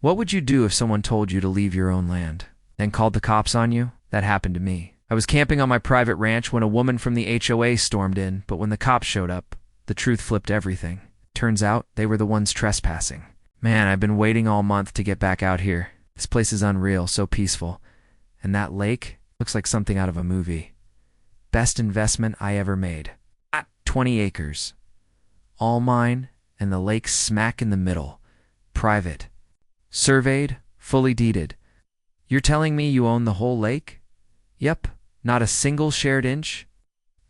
What would you do if someone told you to leave your own land, then called the cops on you? That happened to me. I was camping on my private ranch when a woman from the HOA stormed in, but when the cops showed up, the truth flipped everything. Turns out they were the ones trespassing. Man, I've been waiting all month to get back out here. This place is unreal, so peaceful. And that lake looks like something out of a movie. Best investment I ever made. 20 acres. All mine, and the lake smack in the middle. Private. Surveyed, fully deeded. You're telling me you own the whole lake? Yep, not a single shared inch.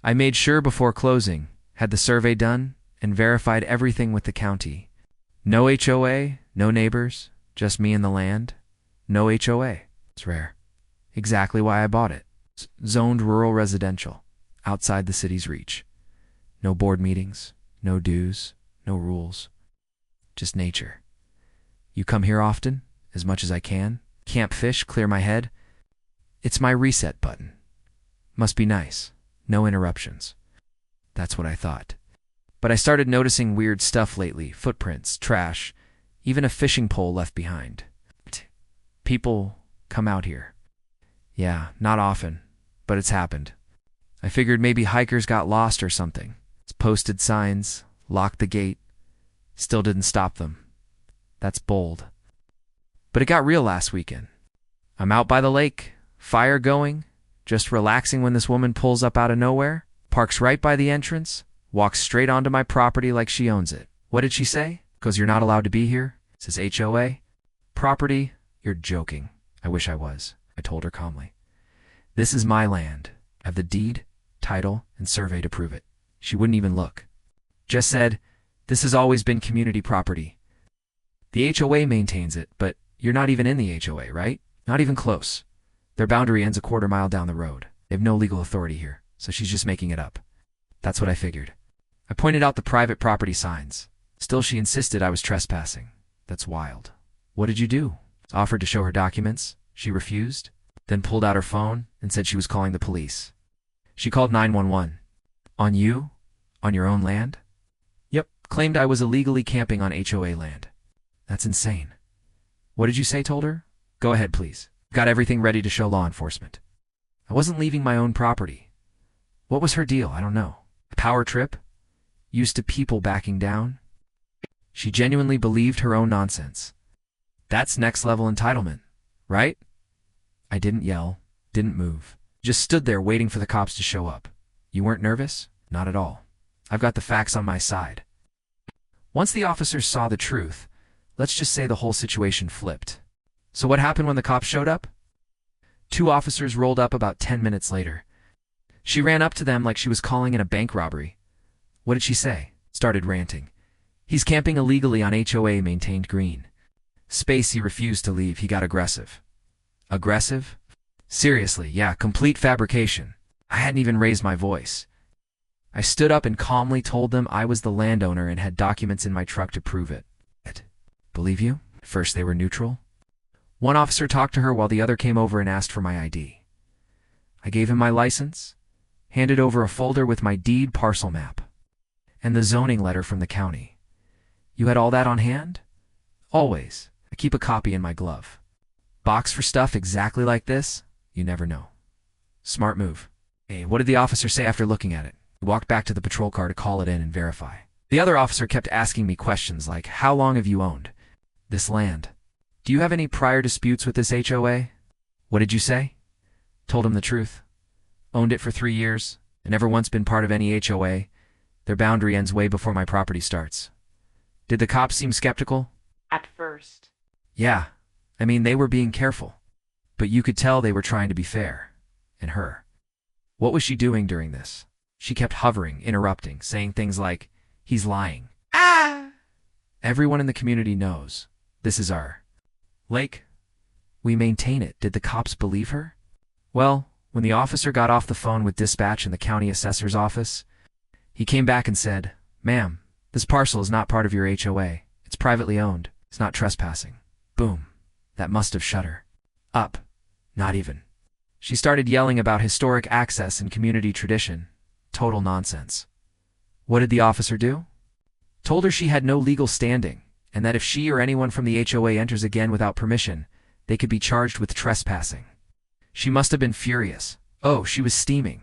I made sure before closing, had the survey done, and verified everything with the county. No HOA, no neighbors, just me and the land. No HOA. It's rare. Exactly why I bought it. Zoned rural residential, outside the city's reach. No board meetings, no dues, no rules. Just nature. You come here often, as much as I can. Camp fish, clear my head. It's my reset button. Must be nice. No interruptions. That's what I thought. But I started noticing weird stuff lately. Footprints, trash, even a fishing pole left behind. People come out here. Yeah, not often, but it's happened. I figured maybe hikers got lost or something. It's posted signs, locked the gate. Still didn't stop them. That's bold. But it got real last weekend. I'm out by the lake, fire going, just relaxing when this woman pulls up out of nowhere, parks right by the entrance, walks straight onto my property like she owns it. What did she say? 'Cause you're not allowed to be here? Says HOA. Property? You're joking. I wish I was, I told her calmly. This is my land. I have the deed, title, and survey to prove it. She wouldn't even look. Just said, this has always been community property. The HOA maintains it, but you're not even in the HOA, right? Not even close. Their boundary ends a quarter mile down the road. They have no legal authority here, so she's just making it up. That's what I figured. I pointed out the private property signs. Still, she insisted I was trespassing. That's wild. What did you do? Offered to show her documents. She refused, then pulled out her phone and said she was calling the police. She called 911. On you? On your own land? Yep, claimed I was illegally camping on HOA land. That's insane. What did you say? Told her? Go ahead, please. Got everything ready to show law enforcement. I wasn't leaving my own property. What was her deal? I don't know. A power trip? Used to people backing down? She genuinely believed her own nonsense. That's next level entitlement, right? I didn't yell, didn't move. Just stood there waiting for the cops to show up. You weren't nervous? Not at all. I've got the facts on my side. Once the officers saw the truth, let's just say the whole situation flipped. So what happened when the cops showed up? 2 officers rolled up about 10 minutes later. She ran up to them like she was calling in a bank robbery. What did she say? Started ranting. He's camping illegally on HOA maintained green. Space he refused to leave. He got aggressive. Aggressive? Seriously, yeah, complete fabrication. I hadn't even raised my voice. I stood up and calmly told them I was the landowner and had documents in my truck to prove it. Believe you? At first they were neutral. One officer talked to her while the other came over and asked for my ID. I gave him my license, handed over a folder with my deed parcel map, and the zoning letter from the county. You had all that on hand? Always. I keep a copy in my glove. Box for stuff exactly like this? You never know. Smart move. Hey, what did the officer say after looking at it? He walked back to the patrol car to call it in and verify. The other officer kept asking me questions like, how long have you owned this land? Do you have any prior disputes with this HOA? What did you say? Told him the truth. Owned it for 3 years, and never once been part of any HOA. Their boundary ends way before my property starts. Did the cops seem skeptical? At first. Yeah, I mean, they were being careful. But you could tell they were trying to be fair. And her. What was she doing during this? She kept hovering, interrupting, saying things like, he's lying. Ah! Everyone in the community knows. This is our lake. We maintain it. Did the cops believe her? Well, when the officer got off the phone with dispatch in the county assessor's office, he came back and said, ma'am, this parcel is not part of your HOA. It's privately owned. It's not trespassing. Boom. That must have shut her up. Not even. She started yelling about historic access and community tradition. Total nonsense. What did the officer do? Told her she had no legal standing. and that if she or anyone from the HOA enters again without permission, they could be charged with trespassing. She must have been furious. Oh, she was steaming.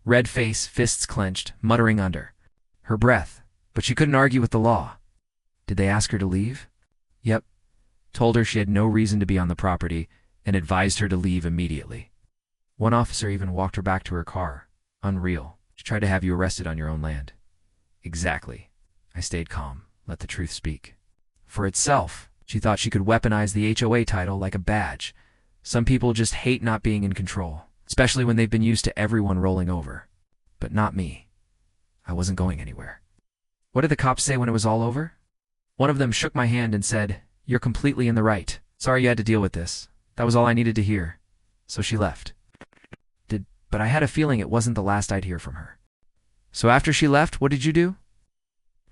Red face, fists clenched, muttering under her breath, but she couldn't argue with the law. Did they ask her to leave? Yep. Told her she had no reason to be on the property and advised her to leave immediately. One officer even walked her back to her car. Unreal. She tried to have you arrested on your own land. Exactly. I stayed calm, let the truth speak. For itself, she thought she could weaponize the HOA title like a badge. Some people just hate not being in control, especially when they've been used to everyone rolling over. But not me. I wasn't going anywhere. What did the cops say when it was all over? One of them shook my hand and said, "You're completely in the right. Sorry you had to deal with this. That was all I needed to hear." So she left. But I had a feeling it wasn't the last I'd hear from her. So after she left, what did you do?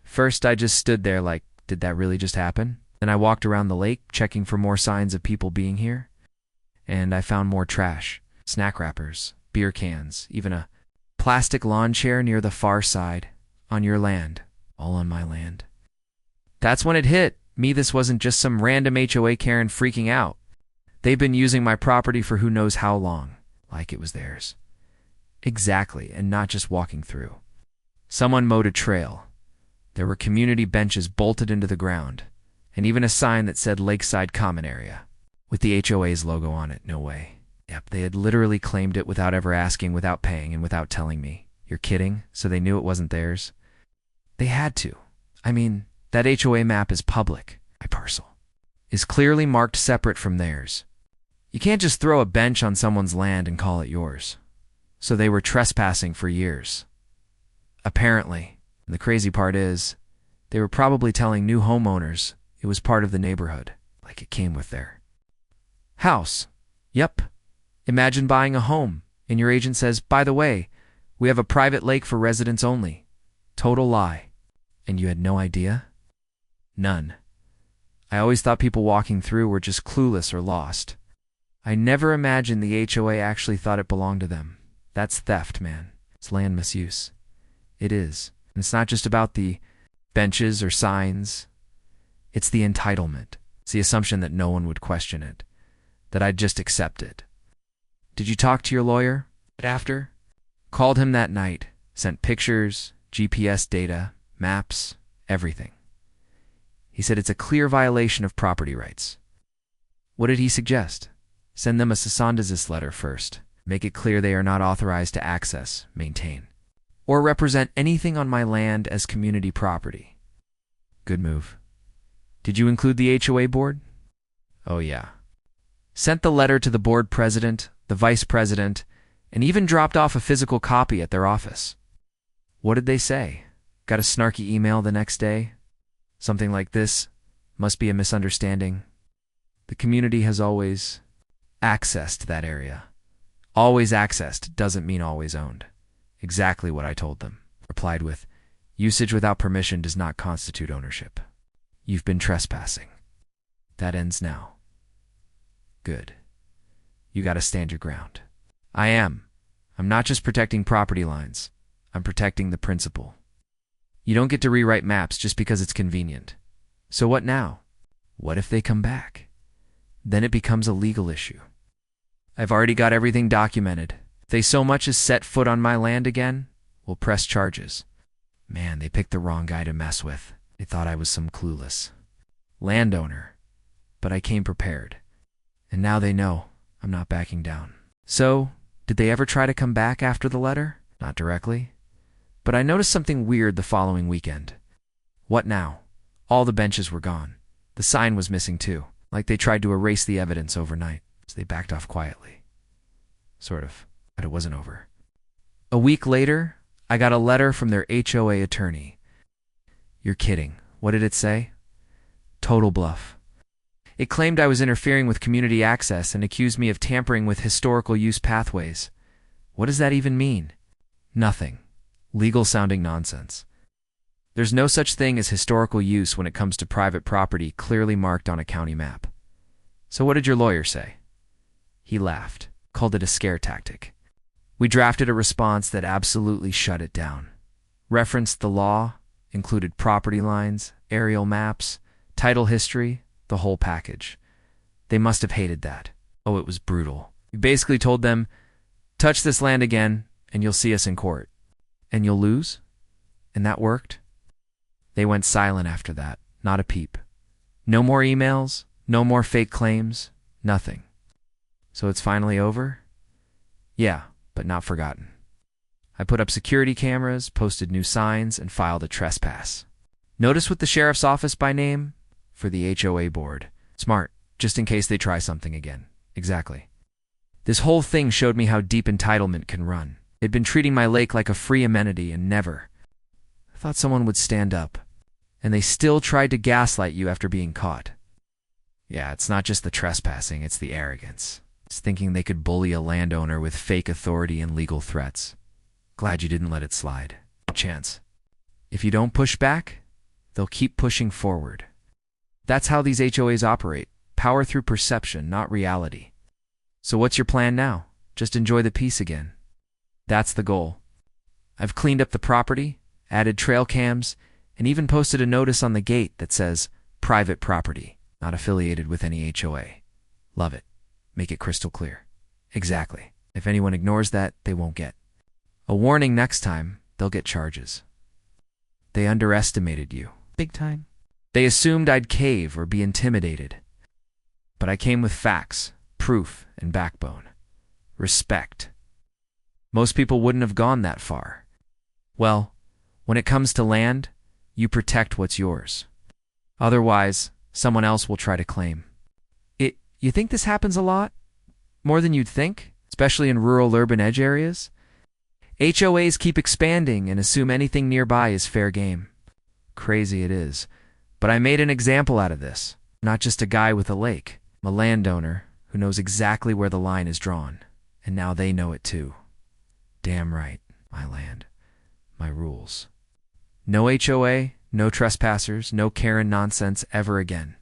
First, I just stood there like, did that really just happen? Then I walked around the lake, checking for more signs of people being here. And I found more trash, snack wrappers, beer cans, even a plastic lawn chair near the far side, on your land, all on my land. That's when it hit me. This wasn't just some random HOA Karen freaking out. They've been using my property for who knows how long, like it was theirs. Exactly, and not just walking through. Someone mowed a trail. There were community benches bolted into the ground, and even a sign that said Lakeside Common Area, with the HOA's logo on it. No way. Yep, they had literally claimed it without ever asking, without paying, and without telling me. You're kidding? So they knew it wasn't theirs? They had to. I mean, that HOA map is public. My parcel is clearly marked separate from theirs. You can't just throw a bench on someone's land and call it yours. So they were trespassing for years. Apparently. And the crazy part is, they were probably telling new homeowners it was part of the neighborhood, like it came with their house. Yep. Imagine buying a home, and your agent says, "By the way, we have a private lake for residents only." Total lie. And you had no idea? None. I always thought people walking through were just clueless or lost. I never imagined the HOA actually thought it belonged to them. That's theft, man. It's land misuse. It is. And it's not just about the benches or signs. It's the entitlement. It's the assumption that no one would question it, that I'd just accept it. Did you talk to your lawyer after? Called him that night, sent pictures, GPS data, maps, everything. He said it's a clear violation of property rights. What did he suggest? Send them a cessez letter first. Make it clear they are not authorized to access, maintain, or represent anything on my land as community property. Good move. Did you include the HOA board? Oh yeah. Sent the letter to the board president, the vice president, and even dropped off a physical copy at their office. What did they say? Got a snarky email the next day? Something like this: "Must be a misunderstanding. The community has always accessed that area." Always accessed doesn't mean always owned. Exactly what I told them. Replied with, "Usage without permission does not constitute ownership. You've been trespassing. That ends now." Good. You gotta stand your ground. I am. I'm not just protecting property lines. I'm protecting the principle. You don't get to rewrite maps just because it's convenient. So what now? What if they come back? Then it becomes a legal issue. I've already got everything documented. If they so much as set foot on my land again, we'll press charges. Man, they picked the wrong guy to mess with. They thought I was some clueless landowner. But I came prepared. And now they know I'm not backing down. So, did they ever try to come back after the letter? Not directly. But I noticed something weird the following weekend. What now? All the benches were gone. The sign was missing too, like they tried to erase the evidence overnight. So they backed off quietly. Sort of, but it wasn't over. A week later, I got a letter from their HOA attorney. You're kidding. What did it say? Total bluff. It claimed I was interfering with community access and accused me of tampering with historical use pathways. What does that even mean? Nothing. Legal-sounding nonsense. There's no such thing as historical use when it comes to private property clearly marked on a county map. So what did your lawyer say? He laughed, called it a scare tactic. We drafted a response that absolutely shut it down. Referenced the law, included property lines, aerial maps, Title history, the whole package. They must have hated that. Oh, it was brutal. You basically told them, touch this land again, and you'll see us in court. And you'll lose? And that worked? They went silent after that, not a peep. No more emails, no more fake claims, nothing. So it's finally over? Yeah, but not forgotten. I put up security cameras, posted new signs, and filed a trespass. Notice with the sheriff's office by name for the HOA board. Smart, just in case they try something again. Exactly. This whole thing showed me how deep entitlement can run. They'd been treating my lake like a free amenity and never. I thought someone would stand up. And they still tried to gaslight you after being caught. Yeah, it's not just the trespassing, it's the arrogance. It's thinking they could bully a landowner with fake authority and legal threats. Glad you didn't let it slide. Chance. If you don't push back, they'll keep pushing forward. That's how these HOAs operate. Power through perception, not reality. So what's your plan now? Just enjoy the peace again. That's the goal. I've cleaned up the property, added trail cams, and even posted a notice on the gate that says, private property, not affiliated with any HOA. Love it. Make it crystal clear. Exactly. If anyone ignores that, they won't get a warning next time. They'll get charges. They underestimated you. Big time. They assumed I'd cave or be intimidated. But I came with facts, proof, and backbone. Respect. Most people wouldn't have gone that far. Well, when it comes to land, you protect what's yours. Otherwise, someone else will try to claim. You think this happens a lot? More than you'd think, especially in rural urban edge areas? HOAs keep expanding and assume anything nearby is fair game. Crazy it is. But I made an example out of this. Not just a guy with a lake. I'm a landowner who knows exactly where the line is drawn. And now they know it too. Damn right. My land. My rules. No HOA, no trespassers, no Karen nonsense ever again.